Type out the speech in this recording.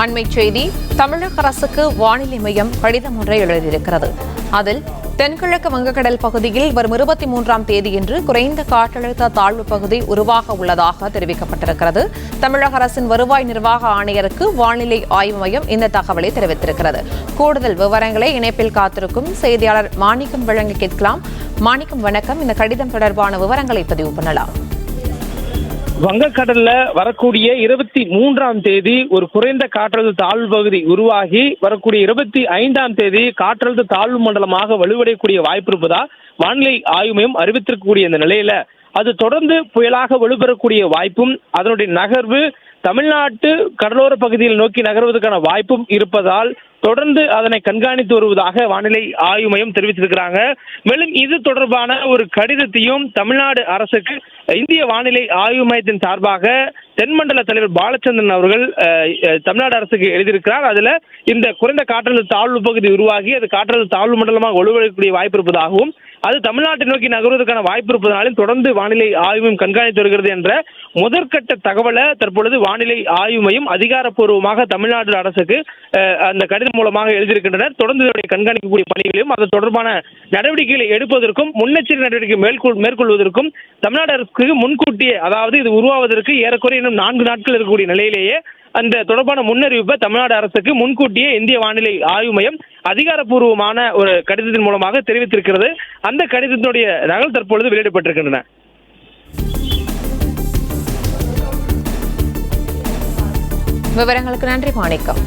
அண்மைச் செய்தி. தமிழக அரசுக்கு வானிலை மையம் கடிதம் ஒன்றை எழுதியிருக்கிறது. அதில் தென்கிழக்கு வங்கக்கடல் பகுதியில் வரும் 23ஆம் தேதியன்று குறைந்த காற்றழுத்த தாழ்வு பகுதி உருவாக உள்ளதாக தெரிவிக்கப்பட்டிருக்கிறது. தமிழக அரசின் வருவாய் நிர்வாக ஆணையருக்கு வானிலை ஆய்வு மையம் இந்த தகவலை தெரிவித்திருக்கிறது. கூடுதல் விவரங்களை இணைப்பில் காத்திருக்கும் செய்தியாளர் மாணிக்கம் வழங்க கேட்கலாம். மாணிக்கம், வணக்கம். இந்த கடிதம் தொடர்பான விவரங்களை பதிவு பண்ணலாம். வங்கக்கடல்ல வரக்கூடிய 23ஆம் தேதி ஒரு குறைந்த காற்றழுத்த தாழ்வு பகுதி உருவாகி வரக்கூடிய 25ஆம் தேதி காற்றழுத்த தாழ்வு மண்டலமாக வலுவடையக்கூடிய வாய்ப்பு இருப்பதா வானிலை ஆய்வு மையம் அறிவித்திருக்கக்கூடிய இந்த நிலையில அது தொடர்ந்து புயலாக வலுப்பெறக்கூடிய வாய்ப்பும் அதனுடைய நகர்வு தமிழ்நாட்டு கடலோர பகுதியில் நோக்கி நகர்வதற்கான வாய்ப்பும் இருப்பதால் தொடர்ந்து அதனை கண்காணித்து வருவதாக வானிலை ஆய்வு மையம் தெரிவித்திருக்கிறாங்க. மேலும் இது தொடர்பான ஒரு கடிதத்தையும் தமிழ்நாடு அரசுக்கு இந்திய வானிலை ஆய்வு மையத்தின் சார்பாக தென்மண்டல தலைவர் பாலச்சந்திரன் அவர்கள் தமிழ்நாடு அரசுக்கு எழுதியிருக்கிறார். அதுல இந்த குறைந்த காற்றழுத்த தாழ்வு பகுதி உருவாகி அது காற்றழுத்த தாழ்வு மண்டலமாக வலுவடையக்கூடிய வாய்ப்பு இருப்பதாகவும் அது தமிழ்நாட்டை நோக்கி நகர்வதற்கான வாய்ப்பு இருப்பதனாலும் தொடர்ந்து வானிலை ஆய்வு மையம் கண்காணித்து வருகிறது என்ற முதற்கட்ட தகவலை தற்பொழுது வானிலை ஆய்வு மையம் அதிகாரப்பூர்வமாக தமிழ்நாடு அரசுக்கு அந்த கடிதம் மூலமாக எழுதியிருக்கின்றனர். தொடர்ந்து கண்காணிக்கக்கூடிய பணிகளையும் அது தொடர்பான நடவடிக்கைகளை எடுப்பதற்கும் முன்னெச்சரிக்கை நடவடிக்கை மேற்கொள்வதற்கும் தமிழ்நாடு அரசுக்கு முன்கூட்டியே, அதாவது இது உருவாவதற்கு ஏறக்குறைய இன்னும் 4 நாட்கள் இருக்கக்கூடிய நிலையிலேயே அந்த தொடர்பான முன்னறிவிப்பை தமிழ்நாடு அரசுக்கு முன்கூட்டியே இந்திய வானிலை ஆய்வு மையம் அதிகாரப்பூர்வமான ஒரு கடிதத்தின் மூலமாக தெரிவித்திருக்கிறது. அந்த கடிதத்தினுடைய நகல் தற்பொழுது வெளியிடப்பட்டிருக்கின்றன. விவரங்களுக்கு நன்றி மாணிக்கம்.